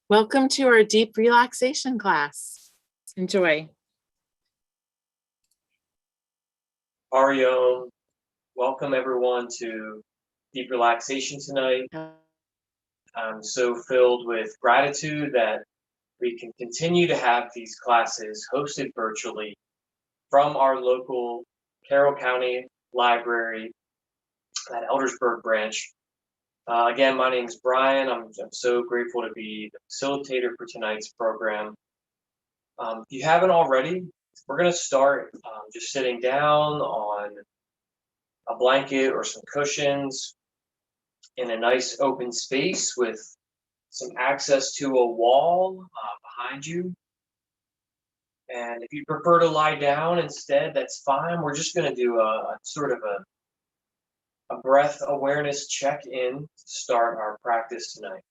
Welcome to our deep relaxation class. Enjoy. Ariom, welcome everyone to deep relaxation tonight. I'm so filled with gratitude that we can continue to have these classes hosted virtually from our local Carroll County Library at Eldersburg branch. Again, my name is Brian. I'm so grateful to be the facilitator for tonight's program. If you haven't already, we're going to start just sitting down on a blanket or some cushions in a nice open space with some access to a wall behind you. And if you prefer to lie down instead, that's fine. We're just going to do a sort of a breath awareness check-in to start our practice tonight.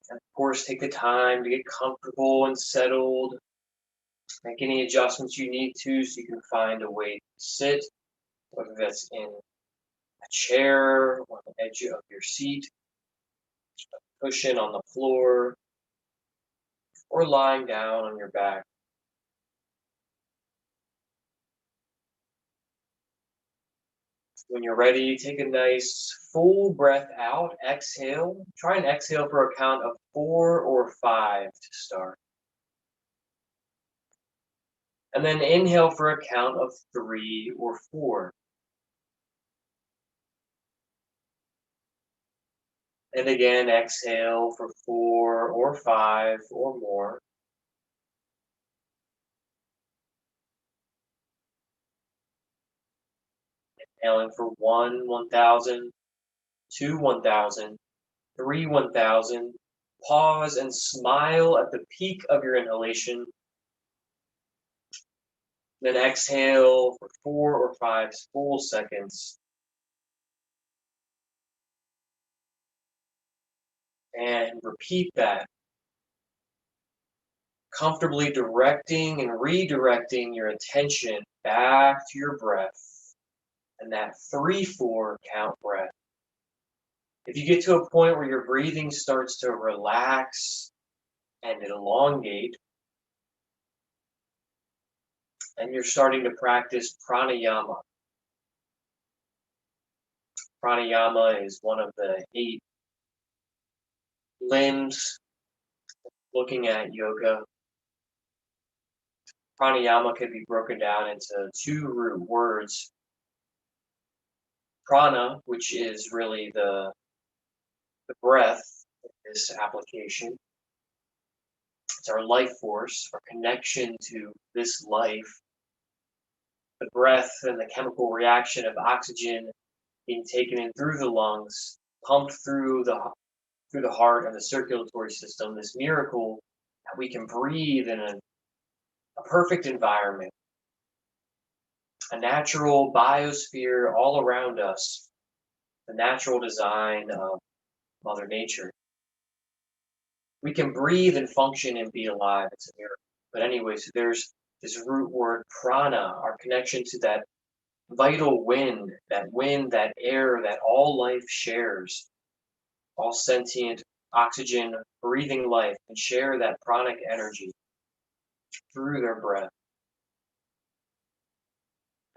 And of course, take the time to get comfortable and settled. Make any adjustments you need to so you can find a way to sit, whether that's in a chair, on the edge of your seat, a cushion on the floor, or lying down on your back. When you're ready, take a nice full breath out. Exhale. Try and exhale for a count of 4 or 5 to start. And then inhale for a count of 3 or 4. And again, exhale for 4 or 5 or more. Inhaling for 1, 1,000, 2, 1,000, 3, 1,000. Pause and smile at the peak of your inhalation. Then exhale for 4 or 5 full seconds. And repeat that. Comfortably directing and redirecting your attention back to your breath and that 3-4 count breath. If you get to a point where your breathing starts to relax and elongate, and you're starting to practice pranayama. Pranayama is one of the 8 limbs looking at yoga. Pranayama can be broken down into 2 root words. Prana, which is really the breath in this application. It's our life force, our connection to this life. The breath and the chemical reaction of oxygen being taken in through the lungs, pumped through the heart and the circulatory system, this miracle that we can breathe in a perfect environment, a natural biosphere all around us, the natural design of Mother Nature. We can breathe and function and be alive. It's a miracle. But anyway, so there's this root word prana, our connection to that vital wind, that air that all life shares. All sentient oxygen breathing life can share that pranic energy through their breath.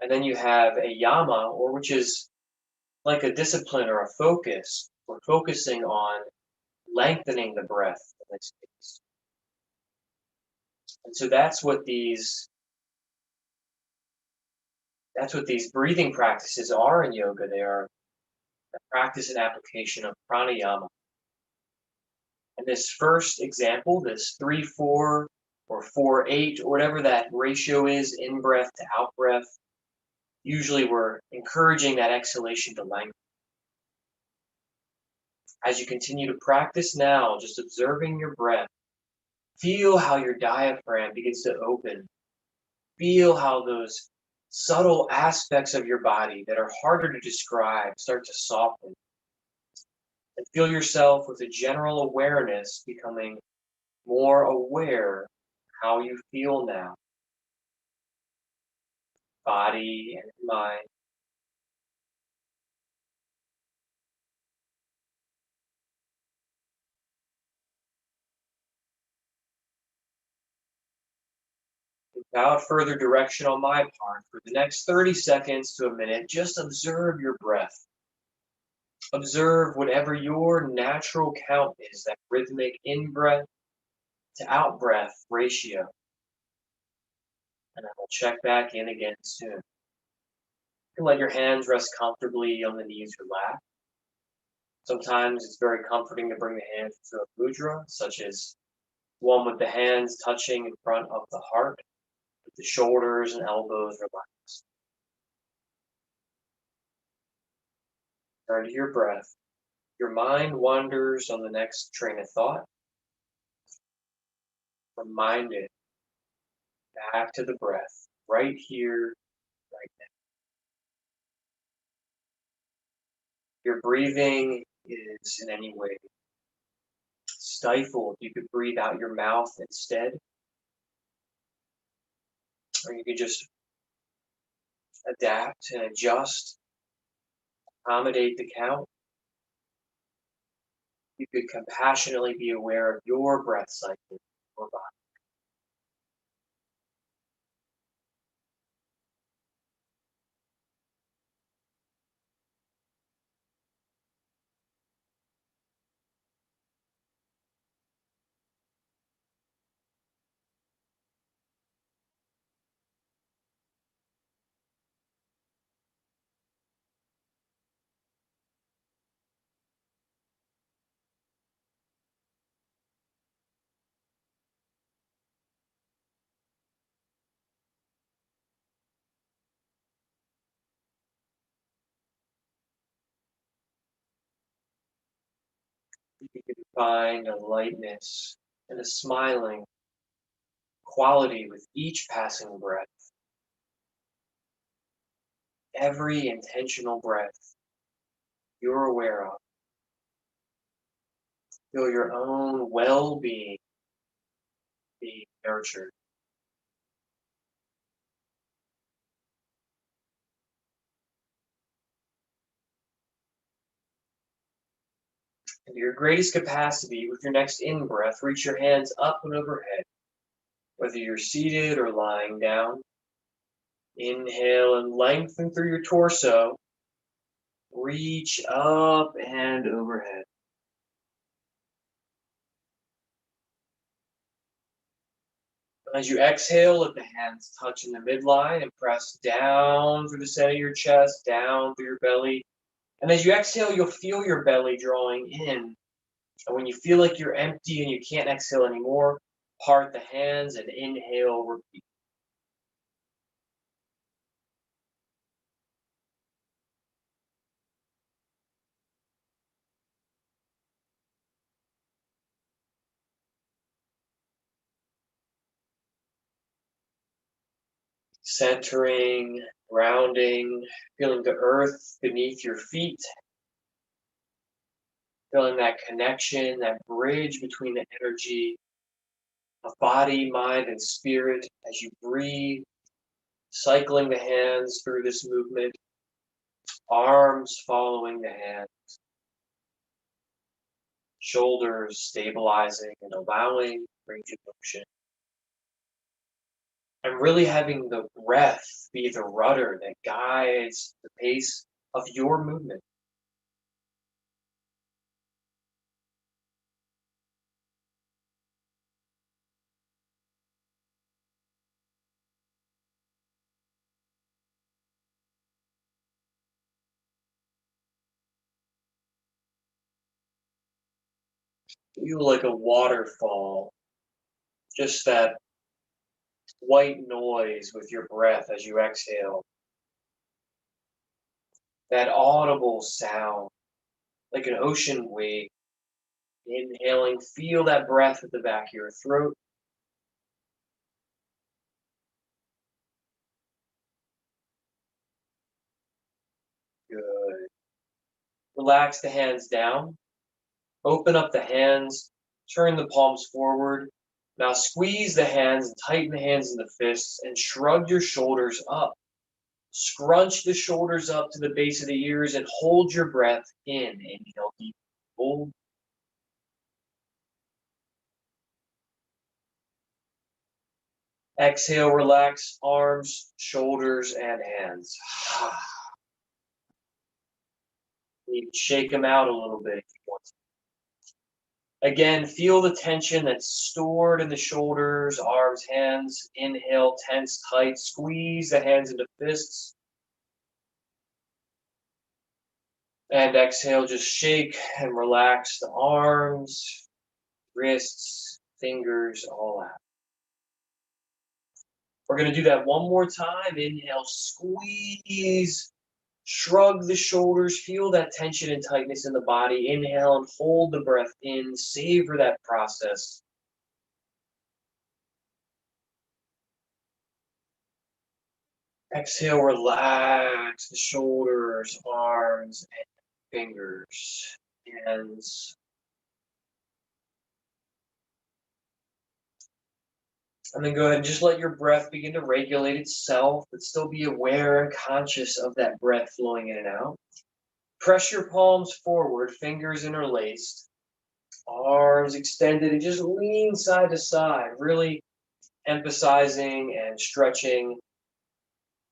And then you have a yama, or which is like a discipline or a focus. We're focusing on lengthening the breath in this case. And so that's what these breathing practices are in yoga. They are the practice and application of pranayama. And this first example, this 3-4 or 4-8, or whatever that ratio is, in breath to out breath, usually we're encouraging that exhalation to lengthen. As you continue to practice now, just observing your breath, feel how your diaphragm begins to open. Feel how those subtle aspects of your body that are harder to describe start to soften. And feel yourself with a general awareness becoming more aware how you feel now. Body and mind. Without further direction on my part, for the next 30 seconds to a minute, just observe your breath. Observe whatever your natural count is, that rhythmic in-breath to out-breath ratio. And I will check back in again soon. You can let your hands rest comfortably on the knees or lap. Sometimes it's very comforting to bring the hands into a mudra, such as one with the hands touching in front of the heart, with the shoulders and elbows relaxed. Turn to your breath. Your mind wanders on the next train of thought. Remind it back to the breath, right here, right now. Your breathing is in any way stifled, you could breathe out your mouth instead. Or you could just adapt and adjust, accommodate the count. You could compassionately be aware of your breath cycle, your body. You can find a lightness and a smiling quality with each passing breath. Every intentional breath you're aware of. Feel your own well-being being nurtured. And to your greatest capacity, with your next in-breath, reach your hands up and overhead, whether you're seated or lying down. Inhale and lengthen through your torso. Reach up and overhead. As you exhale, let the hands touch in the midline and press down through the center of your chest, down through your belly. And as you exhale, you'll feel your belly drawing in. And when you feel like you're empty and you can't exhale anymore, part the hands and inhale, repeat. Centering, grounding, feeling the earth beneath your feet. Feeling that connection, that bridge between the energy of body, mind, and spirit as you breathe, cycling the hands through this movement, arms following the hands, shoulders stabilizing and allowing range of motion. And really having the breath be the rudder that guides the pace of your movement. Feel like a waterfall, just that white noise with your breath as you exhale. That audible sound, like an ocean wave. Inhaling, feel that breath at the back of your throat. Good. Relax the hands down. Open up the hands. Turn the palms forward. Now squeeze the hands and tighten the hands into fists and shrug your shoulders up. Scrunch the shoulders up to the base of the ears and hold your breath in. Inhale deep. Hold. Exhale, relax arms, shoulders, and hands. You can shake them out a little bit if you want to. Again, feel the tension that's stored in the shoulders, arms, hands. Inhale, tense, tight. Squeeze the hands into fists. And exhale, just shake and relax the arms, wrists, fingers, all out. We're going to do that one more time. Inhale, squeeze, shrug the shoulders, feel that tension and tightness in the body. Inhale and hold the breath in, savor that process. Exhale, relax the shoulders, arms, and fingers, hands. And then go ahead and just let your breath begin to regulate itself, but still be aware and conscious of that breath flowing in and out. Press your palms forward, fingers interlaced, arms extended, and just lean side to side, really emphasizing and stretching,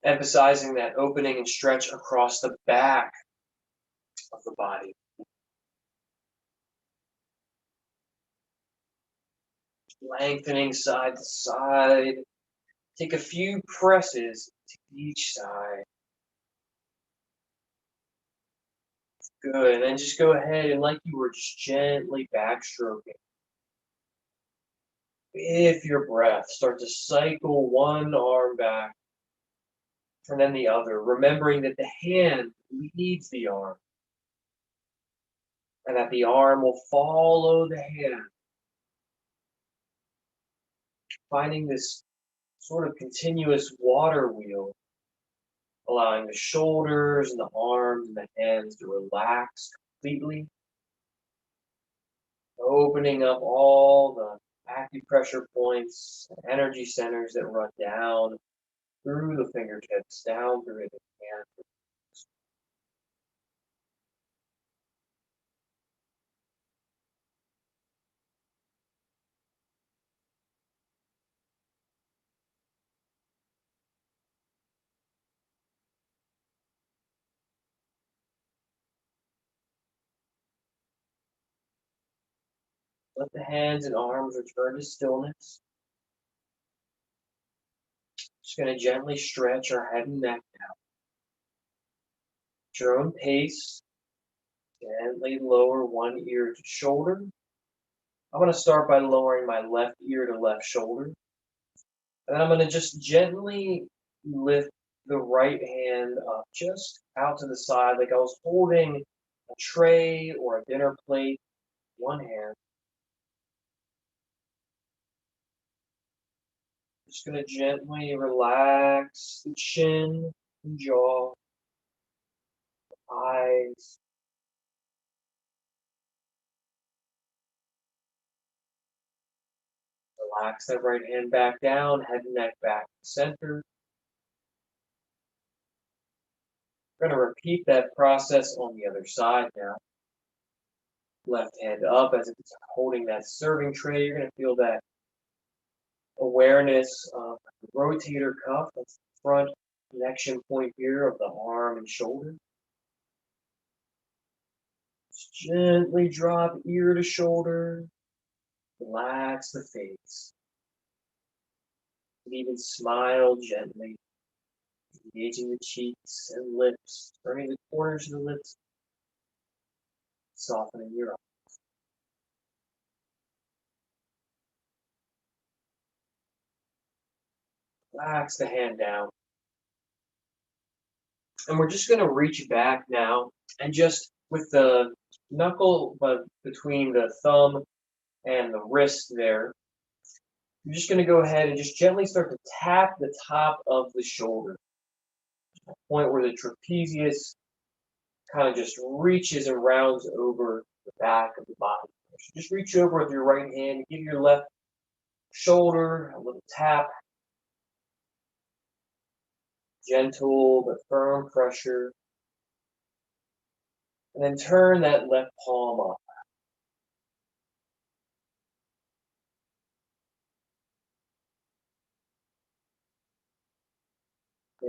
emphasizing that opening and stretch across the back of the body. Lengthening side to side. Take a few presses to each side. Good, and then just go ahead and like you were just gently backstroking. With your breath, start to cycle one arm back and then the other, remembering that the hand leads the arm and that the arm will follow the hand. Finding this sort of continuous water wheel, allowing the shoulders and the arms and the hands to relax completely. Opening up all the acupressure points, and energy centers that run down through the fingertips, down through the hands. Let the hands and arms return to stillness. Just going to gently stretch our head and neck now. At your own pace, gently lower one ear to shoulder. I'm going to start by lowering my left ear to left shoulder. And then I'm going to just gently lift the right hand up, just out to the side, like I was holding a tray or a dinner plate, one hand. Just going to gently relax the chin and jaw, eyes. Relax that right hand back down, head and neck back to center. We're going to repeat that process on the other side now. Left hand up as if it's holding that serving tray. You're going to feel that awareness of the rotator cuff. That's the front connection point here of the arm and shoulder. Just gently drop ear to shoulder. Relax the face. And even smile gently, engaging the cheeks and lips, turning the corners of the lips, softening your eyes. Relax the hand down. And we're just going to reach back now and just with the knuckle between the thumb and the wrist there, you're just going to go ahead and just gently start to tap the top of the shoulder. A point where the trapezius kind of just reaches and rounds over the back of the body. So just reach over with your right hand, give your left shoulder a little tap. Gentle but firm pressure. And then turn that left palm up.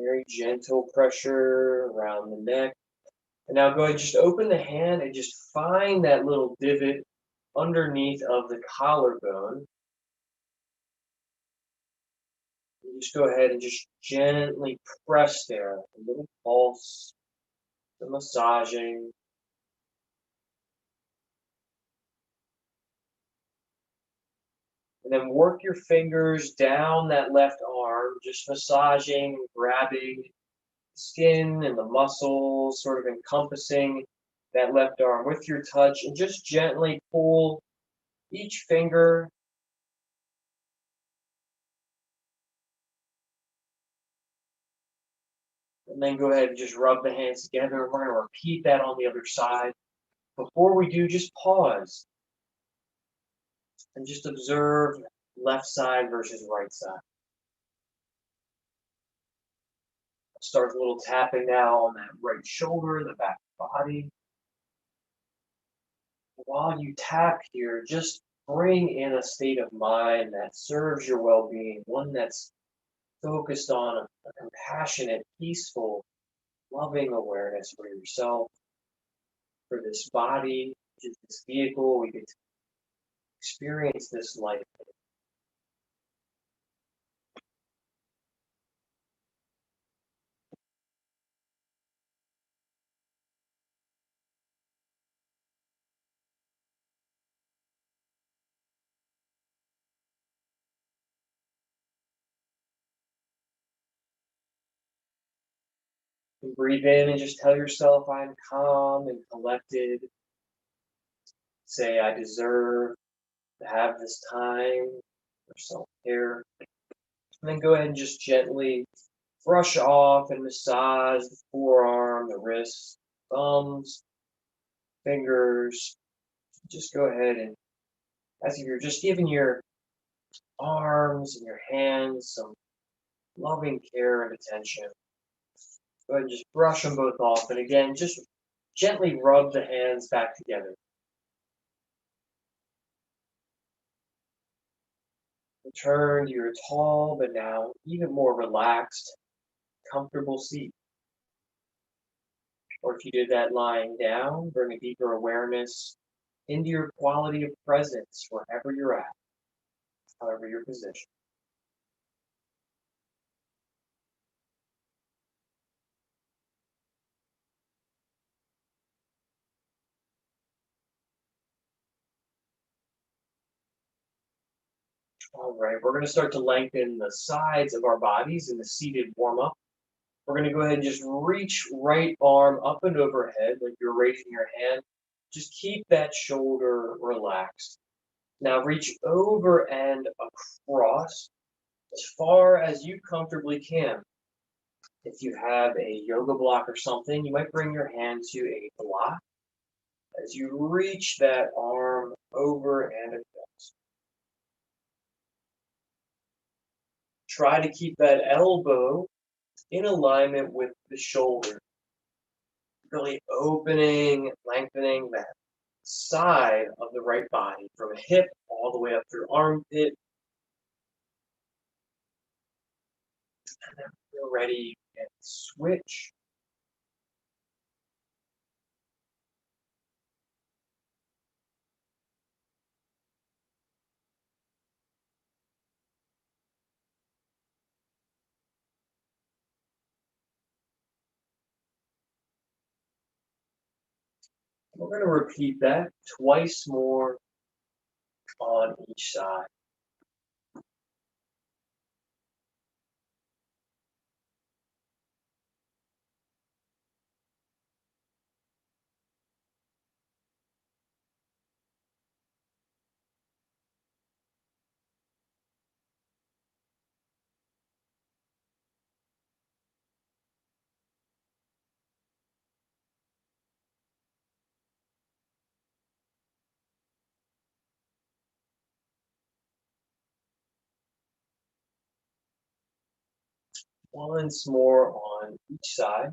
Very gentle pressure around the neck. And now go ahead, just open the hand and just find that little divot underneath of the collarbone. And just go ahead and just gently press there. A little pulse, the massaging. And then work your fingers down that left arm, just massaging, grabbing the skin and the muscles, sort of encompassing that left arm with your touch, and just gently pull each finger and then go ahead and just rub the hands together. We're going to repeat that on the other side. Before we do, just pause and just observe left side versus right side. Start a little tapping now on that right shoulder, the back body. While you tap here, just bring in a state of mind that serves your well-being, one that's focused on a compassionate, peaceful, loving awareness for yourself, for this body, which is this vehicle we get to experience this life. And breathe in and just tell yourself, I'm calm and collected. Say, I deserve to have this time for self-care. And then go ahead and just gently brush off and massage the forearm, the wrists, thumbs, fingers. Just go ahead and, as if you're just giving your arms and your hands some loving care and attention, go ahead and just brush them both off. And again, just gently rub the hands back together. Return to your tall, but now even more relaxed, comfortable seat. Or if you did that lying down, bring a deeper awareness into your quality of presence wherever you're at, however your position. All right, we're going to start to lengthen the sides of our bodies in the seated warm-up. We're going to go ahead and just reach right arm up and overhead like you're raising your hand. Just keep that shoulder relaxed. Now reach over and across as far as you comfortably can. If you have a yoga block or something, you might bring your hand to a block as you reach that arm over and across. Try to keep that elbow in alignment with the shoulder. Really opening, lengthening that side of the right body from hip all the way up through armpit. And then when you're ready, you can switch. We're going to repeat that twice more on each side. Once more on each side.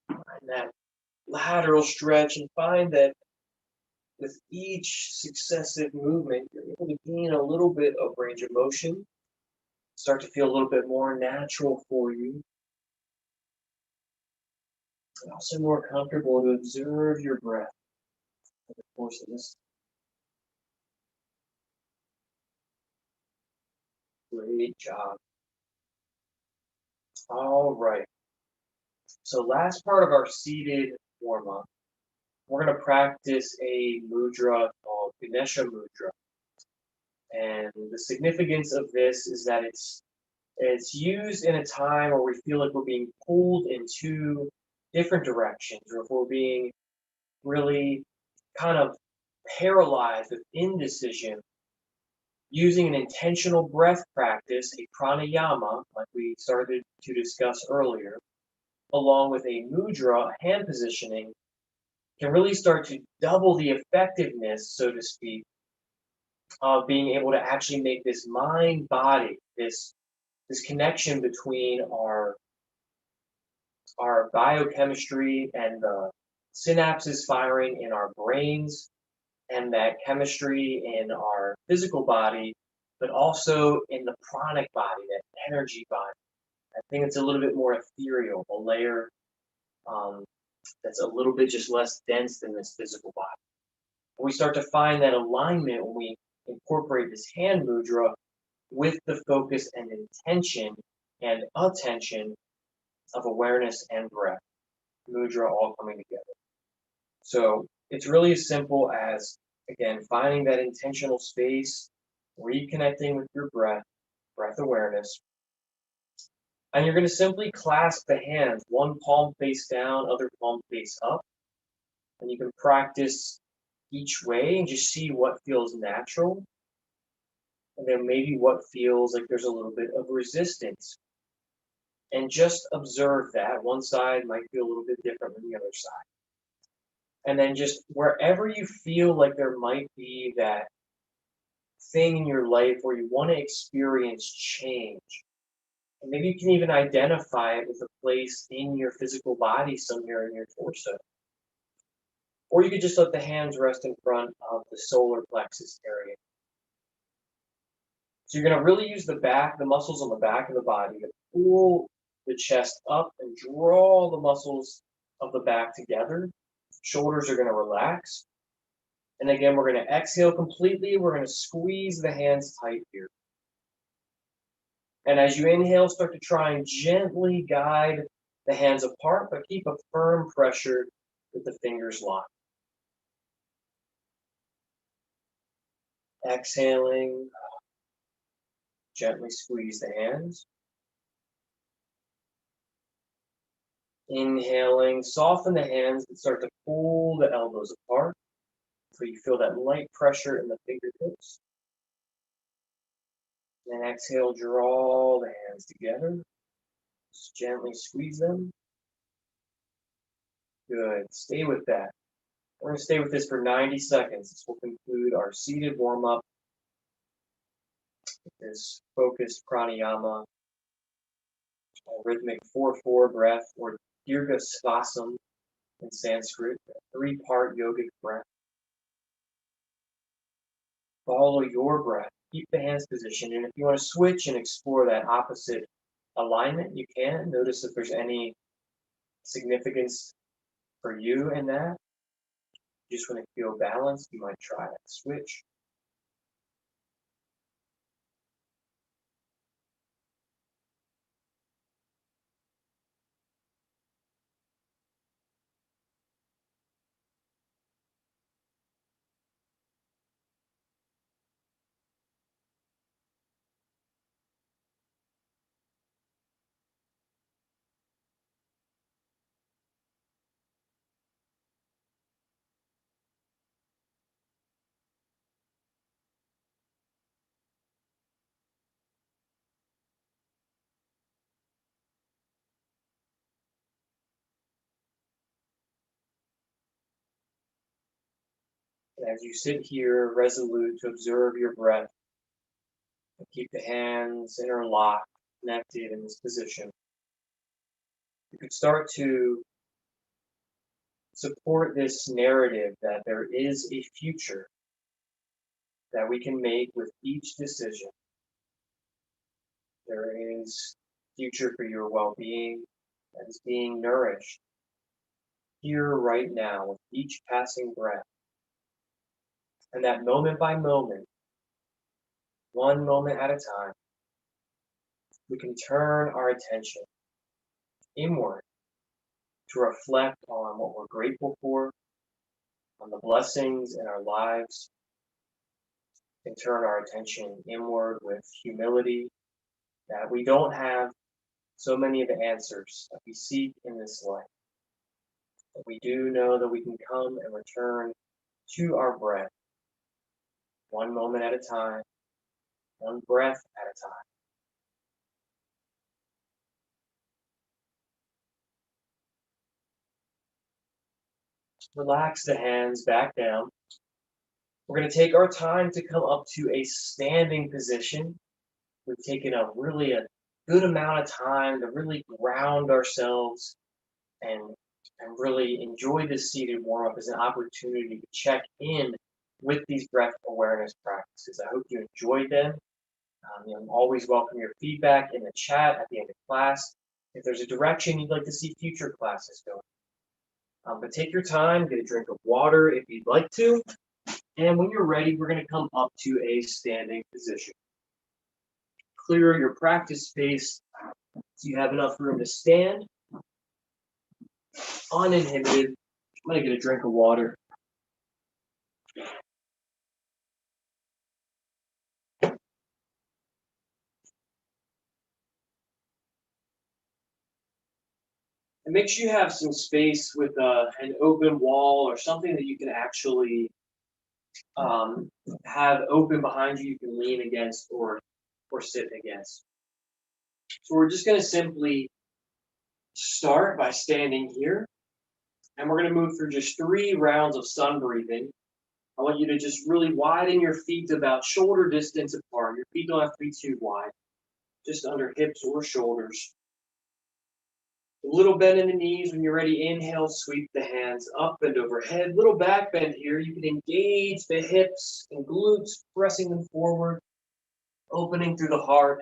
Find that lateral stretch and find that with each successive movement, you're able to gain a little bit of range of motion. Start to feel a little bit more natural for you. and also more comfortable to observe your breath over the course of this. Great job. All right. So last part of our seated warm-up, we're going to practice a mudra called Ganesha Mudra. And the significance of this is that it's used in a time where we feel like we're being pulled in two different directions, or if we're being really kind of paralyzed with indecision. Using an intentional breath practice, a pranayama, like we started to discuss earlier, along with a mudra, hand positioning, can really start to double the effectiveness, so to speak, of being able to actually make this mind-body, this connection between our biochemistry and the synapses firing in our brains and that chemistry in our physical body, but also in the pranic body, that energy body. I think it's a little bit more ethereal, a layer that's a little bit just less dense than this physical body. We start to find that alignment when we incorporate this hand mudra with the focus and intention and attention of awareness and breath. Mudra all coming together. So it's really as simple as, again, finding that intentional space, reconnecting with your breath awareness. And you're going to simply clasp the hands, one palm face down, other palm face up. And you can practice each way and just see what feels natural. And then maybe what feels like there's a little bit of resistance. And just observe that. One side might feel a little bit different than the other side. And then just wherever you feel like there might be that thing in your life where you want to experience change. And maybe you can even identify it with a place in your physical body somewhere in your torso. Or you could just let the hands rest in front of the solar plexus area. So you're going to really use the muscles on the back of the body to pull the chest up and draw the muscles of the back together. Shoulders are going to relax. And again, we're going to exhale completely. We're going to squeeze the hands tight here. And as you inhale, start to try and gently guide the hands apart, but keep a firm pressure with the fingers locked. Exhaling, gently squeeze the hands. Inhaling, soften the hands and start to pull the elbows apart so you feel that light pressure in the fingertips. Then exhale, draw the hands together. Just gently squeeze them. Good. Stay with that. We're going to stay with this for 90 seconds. This will conclude our seated warm-up. This focused pranayama, rhythmic 4-4 breath, or Dirga Svasam in Sanskrit, a 3-part yogic breath. Follow your breath. Keep the hands positioned. And if you want to switch and explore that opposite alignment, you can. Notice if there's any significance for you in that. You just want to feel balanced, you might try that switch. And as you sit here resolute to observe your breath, and keep the hands interlocked, connected in this position, you could start to support this narrative that there is a future that we can make with each decision. There is future for your well-being that is being nourished here right now with each passing breath. And that moment by moment, one moment at a time, we can turn our attention inward to reflect on what we're grateful for, on the blessings in our lives, and turn our attention inward with humility that we don't have so many of the answers that we seek in this life. But we do know that we can come and return to our breath, one moment at a time, one breath at a time. Relax the hands back down. We're going to take our time to come up to a standing position. We've taken a good amount of time to really ground ourselves and really enjoy this seated warm-up as an opportunity to check in with these breath awareness practices. I hope you enjoyed them. I'm always welcome your feedback in the chat at the end of class. If there's a direction you'd like to see future classes going. But take your time, get a drink of water if you'd like to. And when you're ready, we're going to come up to a standing position. Clear your practice space so you have enough room to stand uninhibited. I'm going to get a drink of water. And make sure you have some space with an open wall or something that you can actually have open behind you. You can lean against or sit against. So we're just going to simply start by standing here. And we're going to move through just 3 rounds of sun breathing. I want you to just really widen your feet to about shoulder distance apart. Your feet don't have to be too wide, just under hips or shoulders. A little bend in the knees. When you're ready, inhale, sweep the hands up and overhead. Little back bend here. You can engage the hips and glutes, pressing them forward, opening through the heart.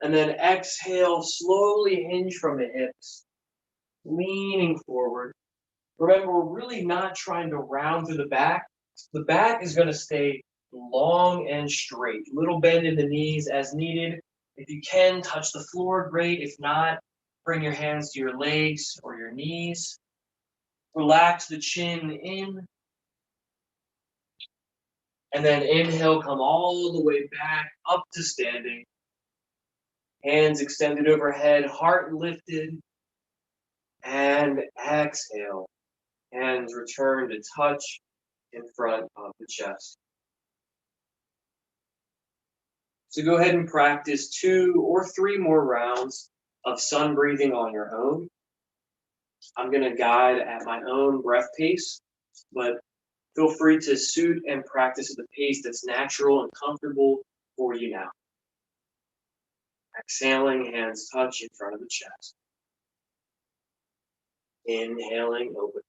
And then exhale, slowly hinge from the hips, leaning forward. Remember, we're really not trying to round through the back. The back is going to stay long and straight. Little bend in the knees as needed. If you can, touch the floor, great. If not, bring your hands to your legs or your knees. Relax the chin in. And then inhale, come all the way back up to standing. Hands extended overhead, heart lifted. And exhale. Hands return to touch in front of the chest. So go ahead and practice 2 or 3 more rounds of sun breathing on your own. I'm going to guide at my own breath pace, but feel free to suit and practice at the pace that's natural and comfortable for you now. Exhaling, hands touch in front of the chest. Inhaling, open.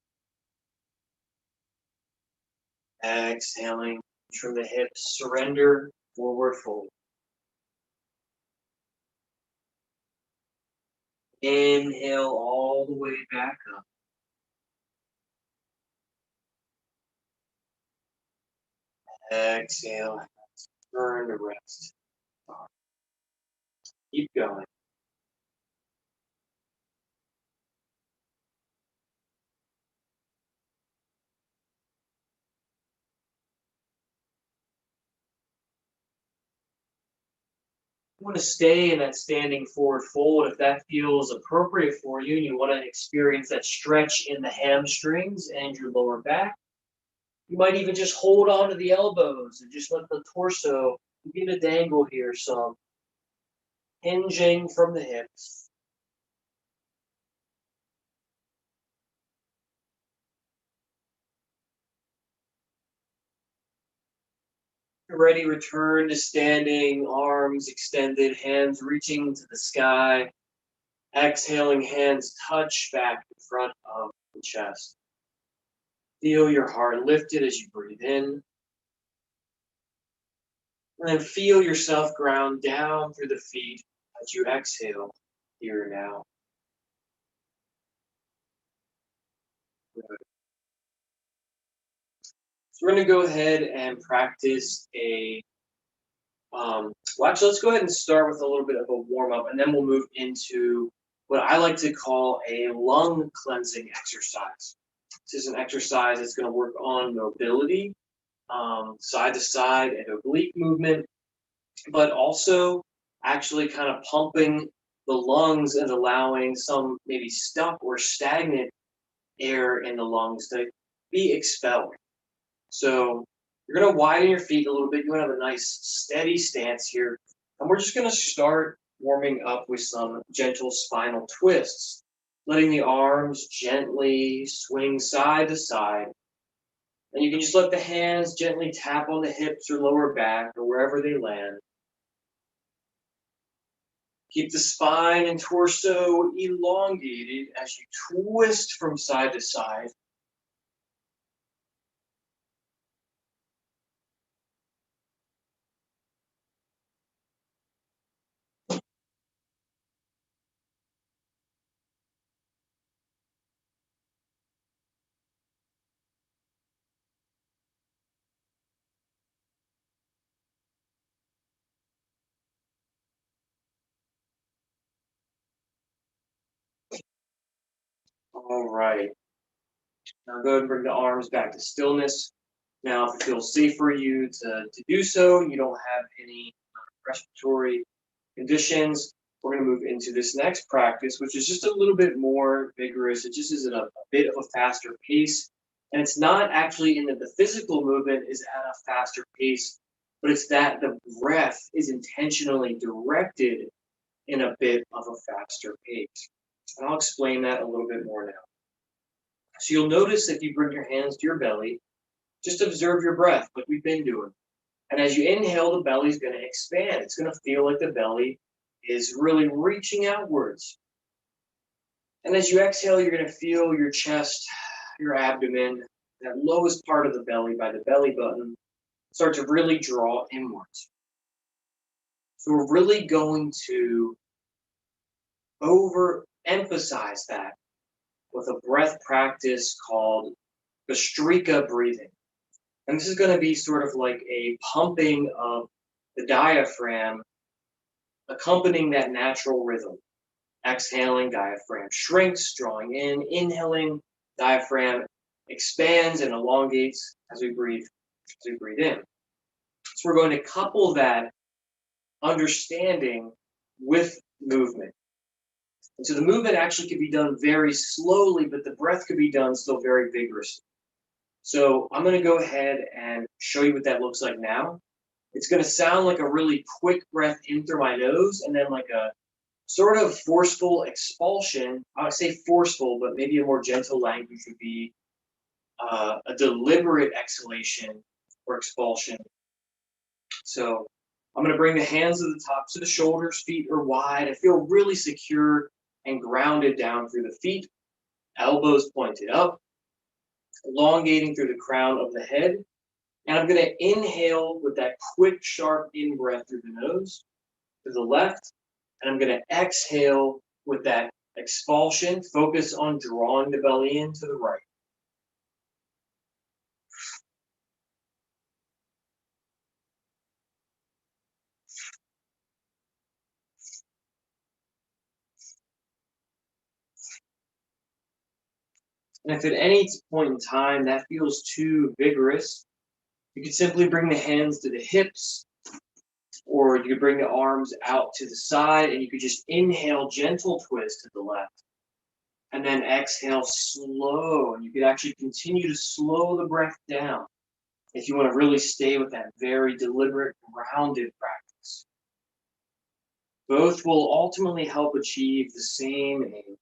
Exhaling from the hips, surrender, forward fold. Inhale all the way back up. Exhale, turn to rest. Keep going. You want to stay in that standing forward fold if that feels appropriate for you and you want to experience that stretch in the hamstrings and your lower back. You might even just hold on to the elbows and just let the torso begin to dangle here some, hinging from the hips. You're ready, return to standing, arms extended, hands reaching to the sky. Exhaling, hands touch back in front of the chest. Feel your heart lifted as you breathe in. And then feel yourself ground down through the feet as you exhale here now. we're going to go ahead and practice well, actually, let's go ahead and start with a little bit of a warm up, and then we'll move into what I like to call a lung cleansing exercise. This is an exercise that's going to work on mobility, side to side and oblique movement, but also actually kind of pumping the lungs and allowing some maybe stuck or stagnant air in the lungs to be expelled. So you're going to widen your feet a little bit. You want to have a nice steady stance here. And we're just going to start warming up with some gentle spinal twists, letting the arms gently swing side to side. And you can just let the hands gently tap on the hips or lower back or wherever they land. Keep the spine and torso elongated as you twist from side to side. All right. Now go ahead and bring the arms back to stillness. Now, if it feels safe for you to do so, you don't have any respiratory conditions, we're going to move into this next practice, which is just a little bit more vigorous. It just is at a bit of a faster pace. And it's not actually in that the physical movement is at a faster pace, but it's that the breath is intentionally directed in a bit of a faster pace. And I'll explain that a little bit more now. So you'll notice if you bring your hands to your belly, just observe your breath like we've been doing. And as you inhale, the belly's going to expand. It's going to feel like the belly is really reaching outwards. And as you exhale, you're going to feel your chest, your abdomen, that lowest part of the belly by the belly button, start to really draw inwards. So we're really going to overemphasize that with a breath practice called the Strika Breathing. And this is going to be sort of like a pumping of the diaphragm, accompanying that natural rhythm. Exhaling, diaphragm shrinks, drawing in. Inhaling, diaphragm expands and elongates as we breathe in. So we're going to couple that understanding with movement. And so the movement actually could be done very slowly, but the breath could be done still very vigorously. So I'm going to go ahead and show you what that looks like now. It's going to sound like a really quick breath in through my nose and then like a sort of forceful expulsion. I would say forceful, but maybe a more gentle language would be a deliberate exhalation or expulsion. So I'm going to bring the hands to the tops of the shoulders, feet are wide. I feel really secure and grounded down through the feet, elbows pointed up, elongating through the crown of the head. And I'm going to inhale with that quick, sharp in-breath through the nose to the left. And I'm going to exhale with that expulsion. Focus on drawing the belly in to the right. And if at any point in time that feels too vigorous, you could simply bring the hands to the hips, or you could bring the arms out to the side, and you could just inhale, gentle twist to the left. And then exhale slow, and you could actually continue to slow the breath down if you want to really stay with that very deliberate, grounded practice. Both will ultimately help achieve the same aim.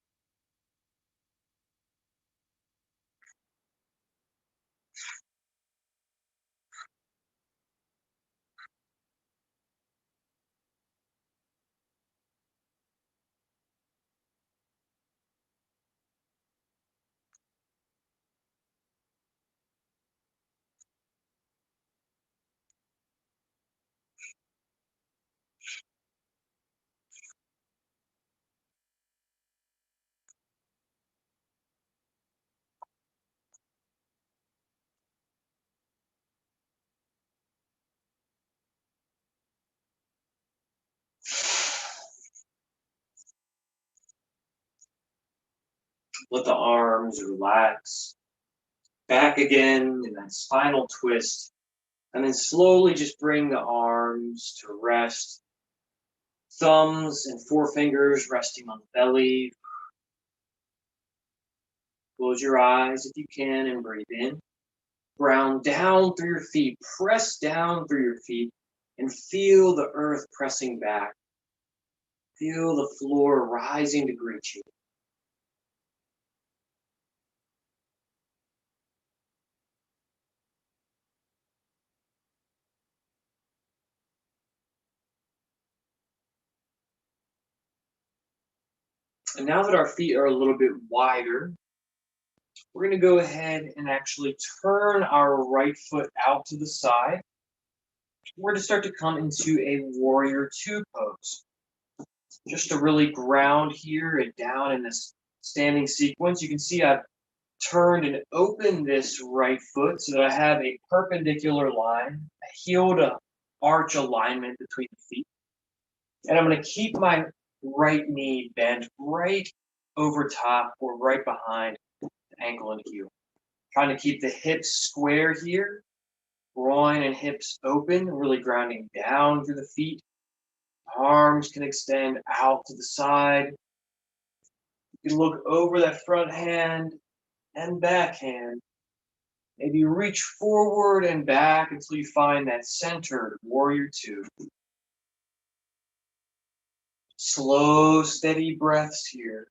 Let the arms relax. Back again in that spinal twist. And then slowly just bring the arms to rest. Thumbs and forefingers resting on the belly. Close your eyes if you can and breathe in. Ground down through your feet. Press down through your feet and feel the earth pressing back. Feel the floor rising to greet you. And now that our feet are a little bit wider, we're going to go ahead and actually turn our right foot out to the side. We're going to start to come into a warrior two pose. Just to really ground here and down in this standing sequence. You can see I've turned and opened this right foot so that I have a perpendicular line, a heel to arch alignment between the feet. And I'm going to keep my right knee bent right over top or right behind the ankle and heel. Trying to keep the hips square here, groin and hips open, really grounding down through the feet. Arms can extend out to the side. You can look over that front hand and back hand. Maybe reach forward and back until you find that centered warrior two. Slow, steady breaths here.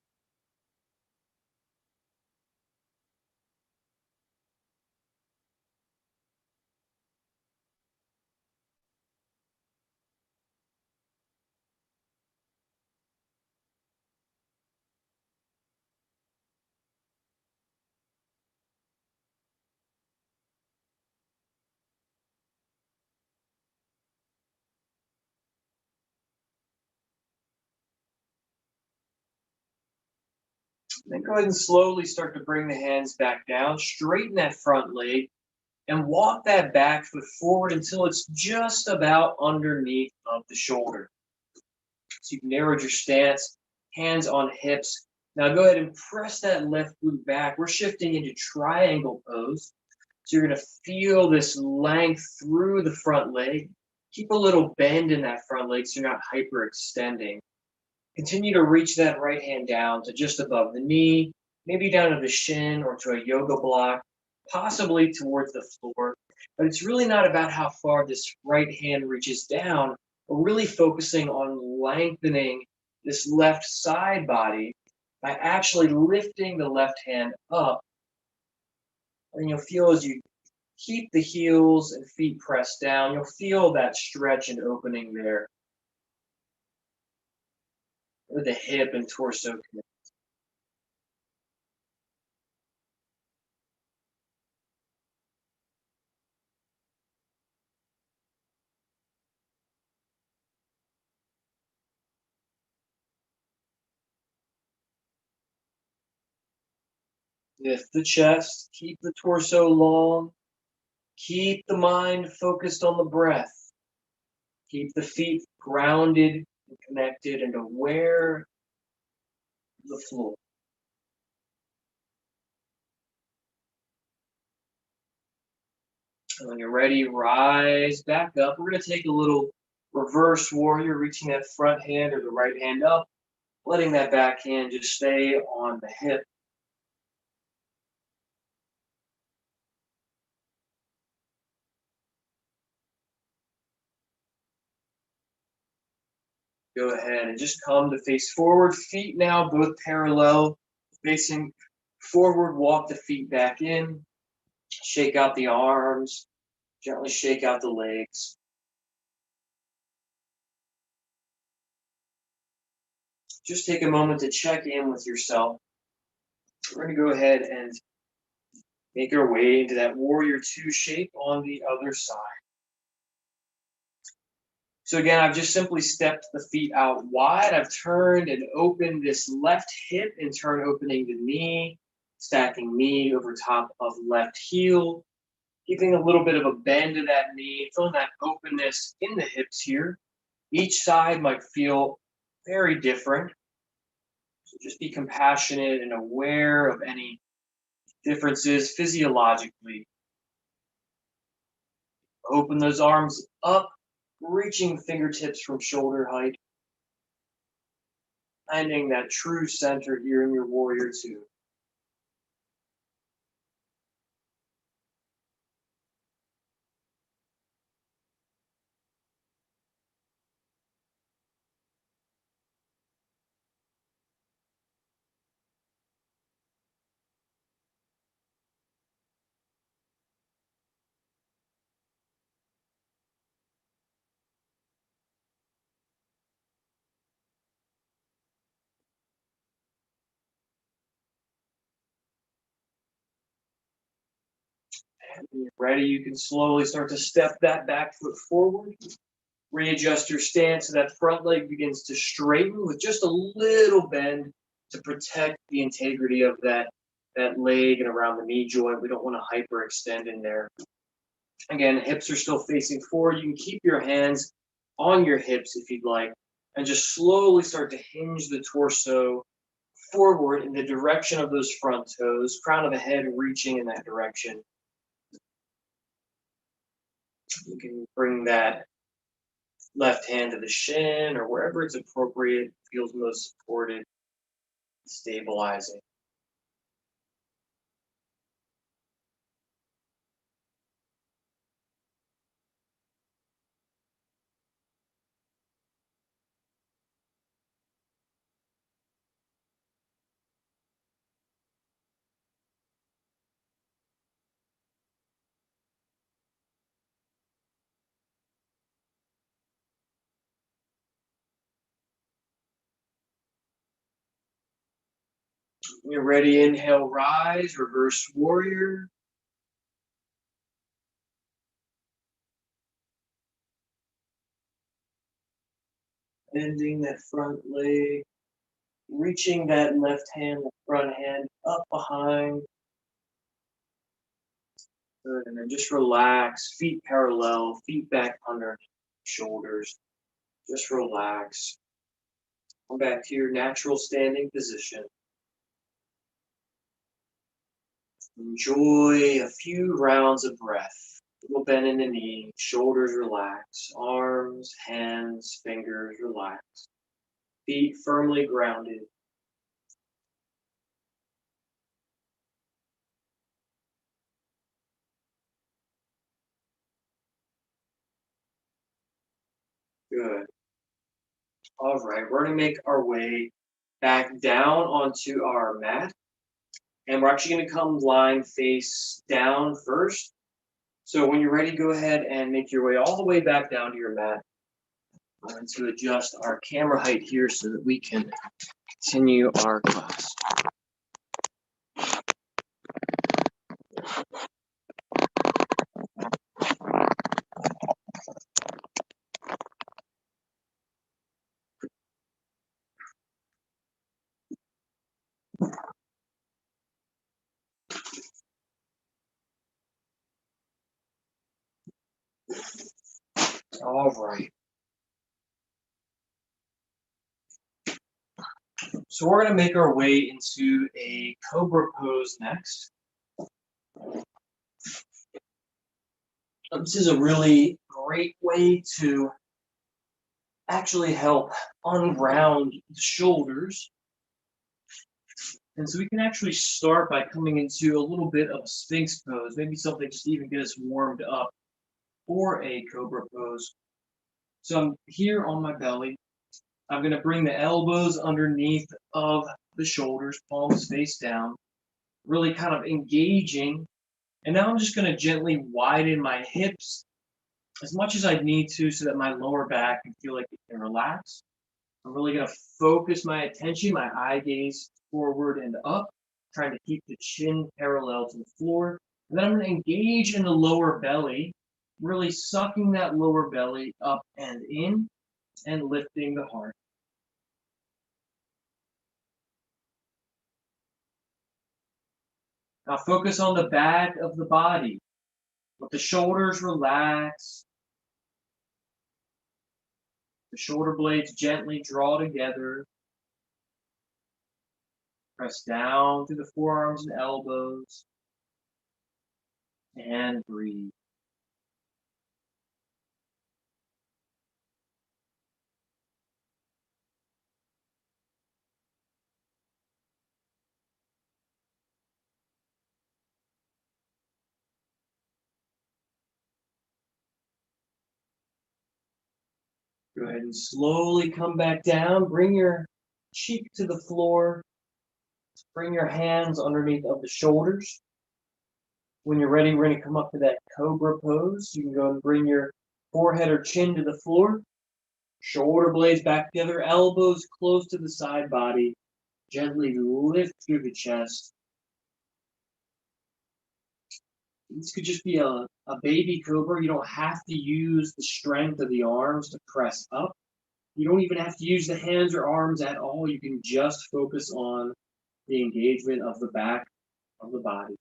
Then go ahead and slowly start to bring the hands back down, straighten that front leg, and walk that back foot forward until it's just about underneath of the shoulder. So you've narrowed your stance, hands on hips. Now go ahead and press that left glute back. We're shifting into triangle pose. So you're going to feel this length through the front leg. Keep a little bend in that front leg so you're not hyperextending. Continue to reach that right hand down to just above the knee, maybe down to the shin or to a yoga block, possibly towards the floor. But it's really not about how far this right hand reaches down. We're really focusing on lengthening this left side body by actually lifting the left hand up. And you'll feel as you keep the heels and feet pressed down, you'll feel that stretch and opening there. With the hip and torso connect. Lift the chest, keep the torso long, keep the mind focused on the breath, keep the feet grounded and connected and aware of the floor. And when you're ready, rise back up. We're going to take a little reverse warrior, reaching that front hand or the right hand up, letting that back hand just stay on the hip. Go ahead and just come to face forward. Feet now both parallel, facing forward. Walk the feet back in. Shake out the arms. Gently shake out the legs. Just take a moment to check in with yourself. We're going to go ahead and make our way into that warrior two shape on the other side. So again, I've just simply stepped the feet out wide. I've turned and opened this left hip in turn opening the knee, stacking knee over top of left heel, keeping a little bit of a bend to that knee, feeling that openness in the hips here. Each side might feel very different. So just be compassionate and aware of any differences physiologically. Open those arms up, reaching fingertips from shoulder height. Finding that true center here in your warrior two. And when you're ready, you can slowly start to step that back foot forward. Readjust your stance so that front leg begins to straighten with just a little bend to protect the integrity of that leg and around the knee joint. We don't want to hyperextend in there. Again, hips are still facing forward. You can keep your hands on your hips if you'd like, and just slowly start to hinge the torso forward in the direction of those front toes, crown of the head reaching in that direction. You can bring that left hand to the shin or wherever it's appropriate, feels most supported, stabilizing. When you're ready, inhale, rise, reverse warrior. Bending that front leg, reaching that left hand, the front hand up behind. Good, and then just relax, feet parallel, feet back under shoulders. Just relax. Come back to your natural standing position. Enjoy a few rounds of breath. Little bend in the knee, shoulders relax, arms, hands, fingers relax. Feet firmly grounded. Good. All right, we're going to make our way back down onto our mat. And we're actually going to come lying face down first. So when you're ready, go ahead and make your way all the way back down to your mat. I'm going to adjust our camera height here so that we can continue our class. All right. So we're going to make our way into a Cobra Pose next. This is a really great way to actually help unround the shoulders. And so we can actually start by coming into a little bit of a Sphinx pose, maybe something just to even get us warmed up for a Cobra Pose. So I'm here on my belly. I'm going to bring the elbows underneath of the shoulders, palms face down, really kind of engaging. And now I'm just going to gently widen my hips as much as I need to so that my lower back can feel like it can relax. I'm really going to focus my attention, my eye gaze forward and up, trying to keep the chin parallel to the floor. And then I'm going to engage in the lower belly, really sucking that lower belly up and in and lifting the heart. Now focus on the back of the body. Let the shoulders relax. The shoulder blades gently draw together. Press down through the forearms and elbows. And breathe. Go ahead and slowly come back down. Bring your cheek to the floor. Bring your hands underneath of the shoulders. When you're ready, we're going to come up to that Cobra Pose. You can go and bring your forehead or chin to the floor. Shoulder blades back together. Elbows close to the side body. Gently lift through the chest. This could just be a baby cobra. You don't have to use the strength of the arms to press up. You don't even have to use the hands or arms at all. You can just focus on the engagement of the back of the body.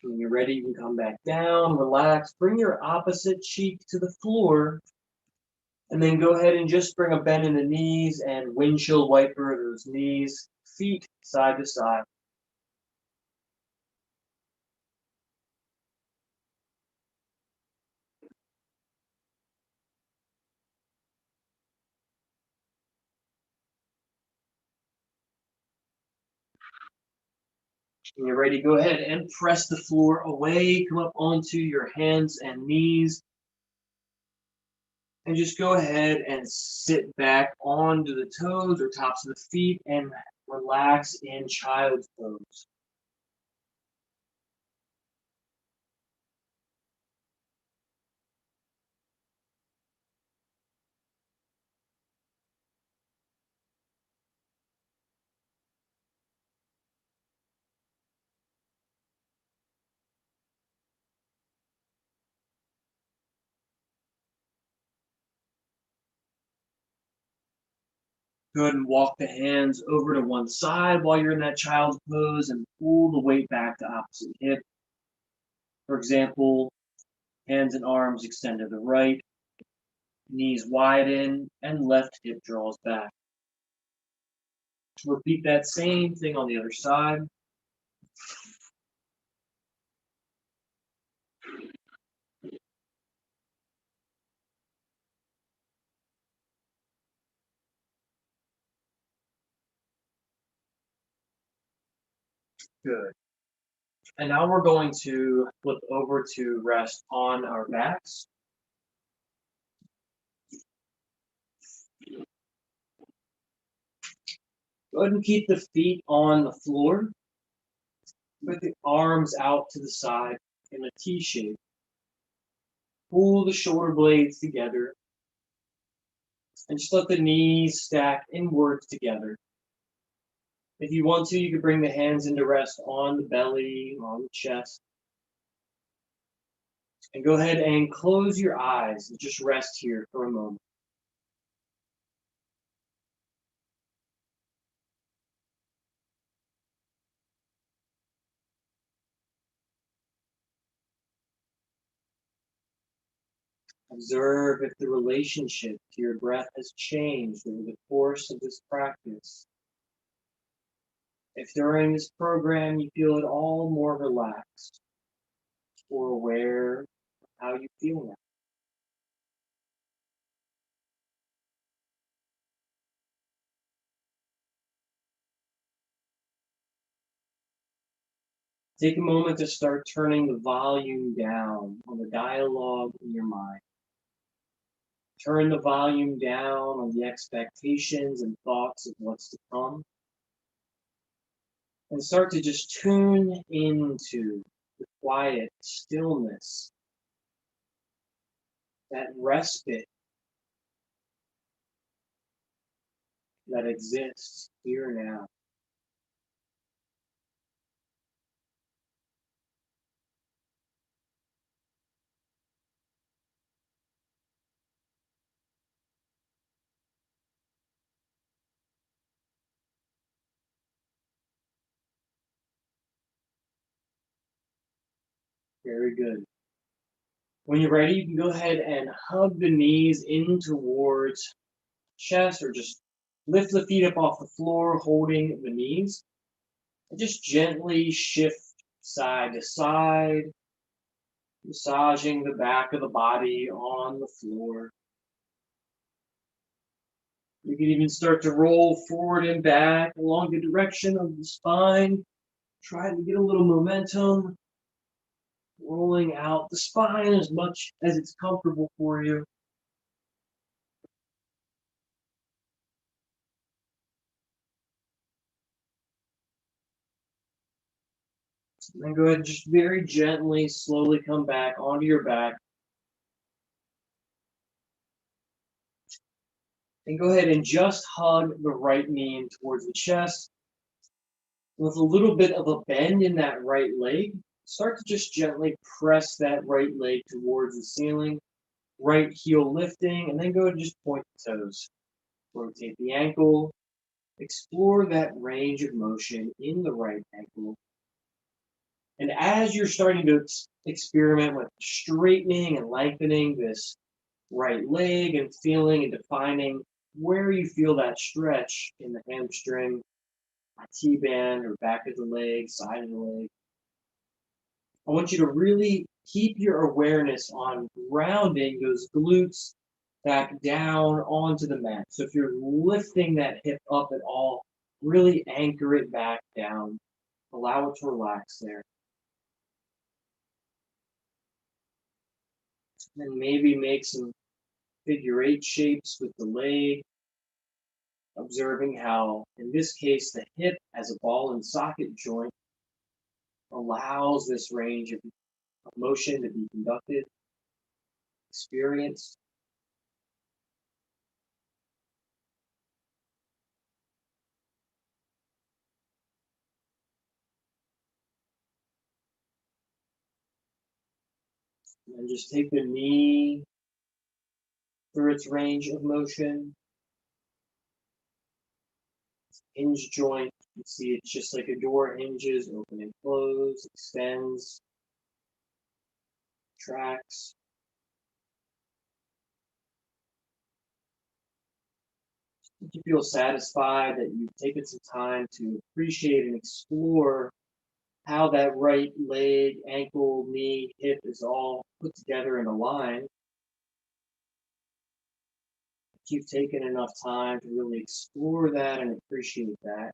When you're ready, you can come back down, relax, bring your opposite cheek to the floor, and then go ahead and just bring a bend in the knees and windshield wiper those knees, feet side to side. When you're ready, go ahead and press the floor away, come up onto your hands and knees, and just go ahead and sit back onto the toes or tops of the feet and relax in child's pose. Go ahead and walk the hands over to one side while you're in that child's pose and pull the weight back to opposite hip. For example, hands and arms extend to the right, knees widen, and left hip draws back. Repeat that same thing on the other side. Good. And now we're going to flip over to rest on our backs. Go ahead and keep the feet on the floor with the arms out to the side in a T shape. Pull the shoulder blades together and just let the knees stack inwards together. If you want to, you can bring the hands into rest on the belly, on the chest. And go ahead and close your eyes and just rest here for a moment. Observe if the relationship to your breath has changed over the course of this practice. If during this program you feel at all more relaxed or aware of how you feel now. Take a moment to start turning the volume down on the dialogue in your mind. Turn the volume down on the expectations and thoughts of what's to come. And start to just tune into the quiet stillness, that respite that exists here now. Very good. When you're ready, you can go ahead and hug the knees in towards chest, or just lift the feet up off the floor, holding the knees. And just gently shift side to side, massaging the back of the body on the floor. You can even start to roll forward and back along the direction of the spine. Try to get a little momentum, rolling out the spine as much as it's comfortable for you. And then go ahead and just very gently, slowly come back onto your back. And go ahead and just hug the right knee in towards the chest. With a little bit of a bend in that right leg, start to just gently press that right leg towards the ceiling. Right heel lifting, and then go and just point the toes. Rotate the ankle. Explore that range of motion in the right ankle. And as you're starting to experiment with straightening and lengthening this right leg and feeling and defining where you feel that stretch in the hamstring, T-band, or back of the leg, side of the leg, I want you to really keep your awareness on grounding those glutes back down onto the mat. So if you're lifting that hip up at all, really anchor it back down. Allow it to relax there. And maybe make some figure 8 shapes with the leg, observing how, in this case, the hip as a ball and socket joint allows this range of motion to be conducted, experienced. And just take the knee through its range of motion. Hinge joint, you can see it's just like a door hinges, open and close, extends, tracks. If you feel satisfied that you've taken some time to appreciate and explore how that right leg, ankle, knee, hip is all put together in a line, if you've taken enough time to really explore that and appreciate that,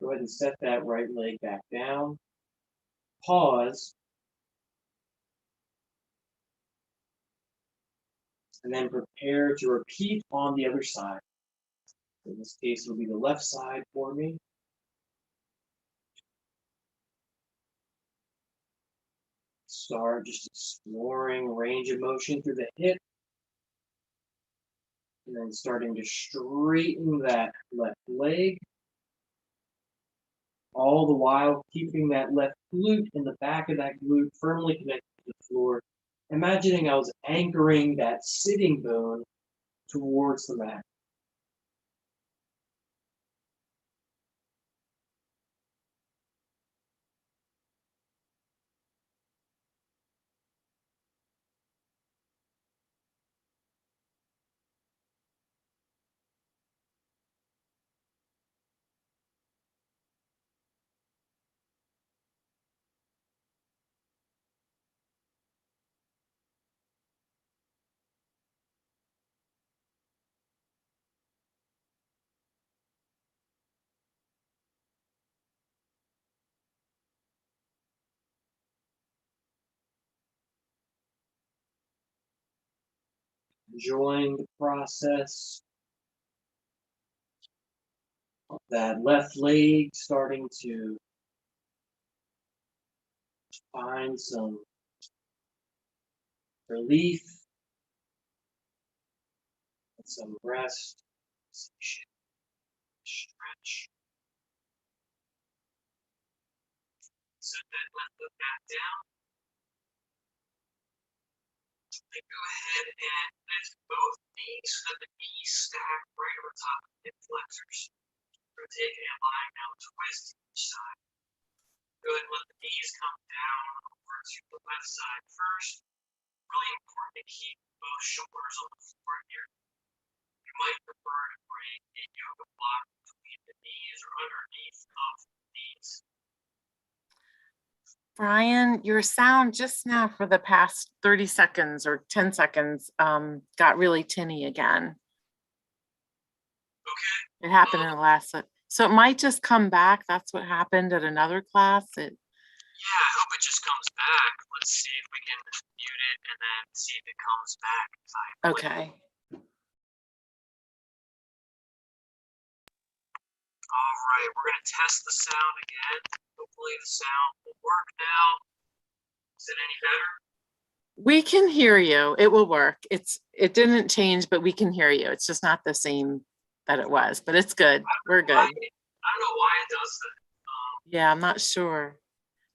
go ahead and set that right leg back down. Pause. And then prepare to repeat on the other side. In this case, it'll be the left side for me. Start just exploring range of motion through the hip. And then starting to straighten that left leg. All the while keeping that left glute in the back of that glute firmly connected to the floor. Imagining I was anchoring that sitting bone towards the mat. Enjoying the process of that left leg starting to find some relief and some rest, stretch. Set that left foot back down. Then go ahead and lift both knees so that the knees stack right over top of the hip flexors. Rotate and line now, twist to each side. Go ahead and let the knees come down over to the left side first. Really important to keep both shoulders on the floor here. You might prefer to bring a yoga block between the knees or underneath of the knees. Brian, your sound just now for the past 30 seconds or 10 seconds got really tinny again. Okay. It happened in the last, so it might just come back. That's what happened at another class. Yeah, I hope it just comes back. Let's see if we can mute it and then see if it comes back. Okay. All right, we're going to test the sound again. Hopefully the sound will work now. Is it any better? We can hear you. It will work. It didn't change, but we can hear you. It's just not the same that it was, but it's good. We're good. I don't know why it does that. Yeah, I'm not sure,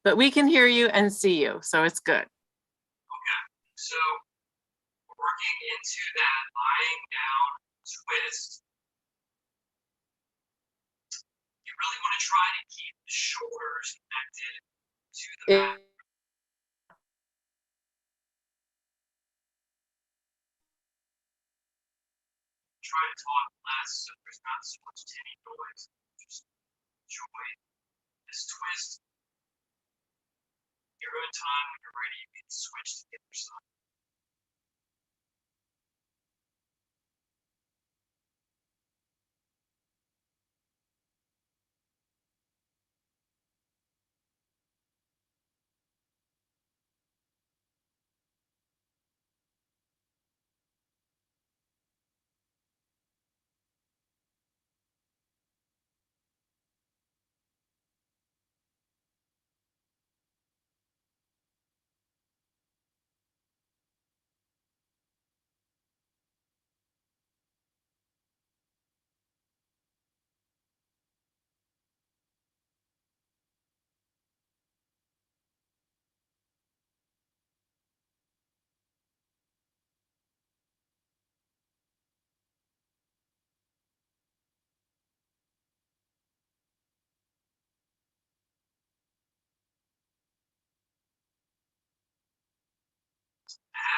but we can hear you and see you, so it's good. Okay, so we're working into that lying down twist. You really want to try to keep the shoulders connected to the back. Try to talk less so there's not so much tinny noise. Just enjoy this twist. Your own time, when you're ready, you can switch to the other side.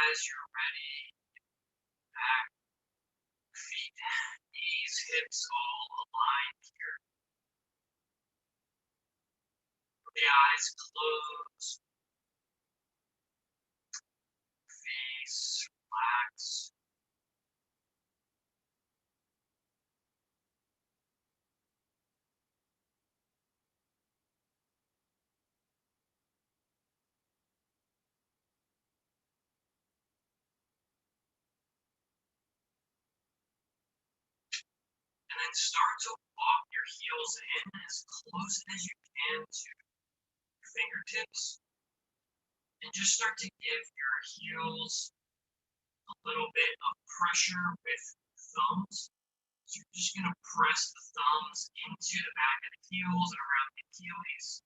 As you're ready, back, feet, knees, hips all aligned here. The eyes closed. Face relax. And then start to walk your heels in as close as you can to your fingertips. And just start to give your heels a little bit of pressure with thumbs. So you're just going to press the thumbs into the back of the heels and around the Achilles.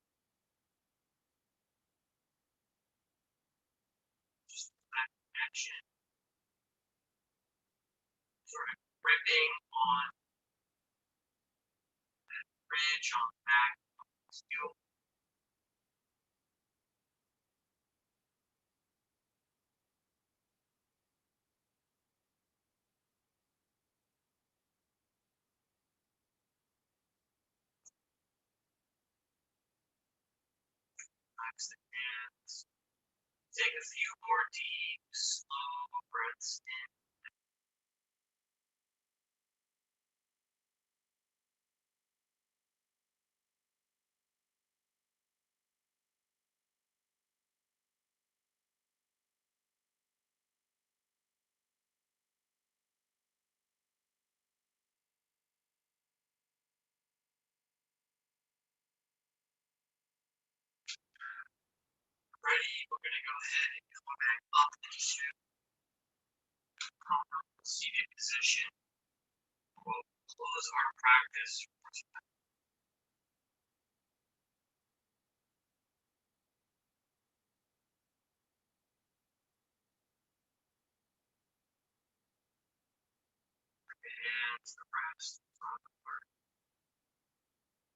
Just that connection. Sort of gripping on that ridge on the back of the heel. Relax the hands. Take a few more deep, slow breaths in. Ready, we're going to go ahead and come back up into comfortable seated position. We'll close our practice. Hands the rest from the heart.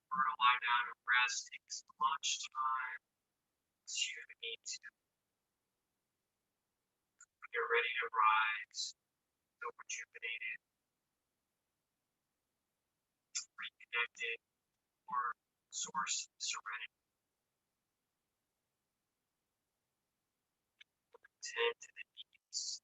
We're going to lie down and rest. Takes much time. you need to, when you're ready to rise, feel rejuvenated, reconnected, or source serenity. Tend to the needs.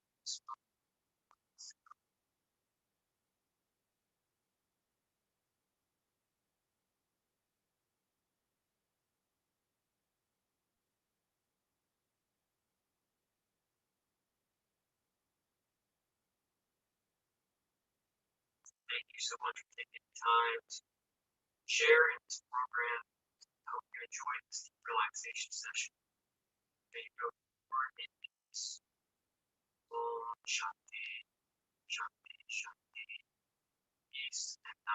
Thank you so much for taking the time to share in this program. I hope you enjoyed this relaxation session. May you go forward in peace. Om Shanti.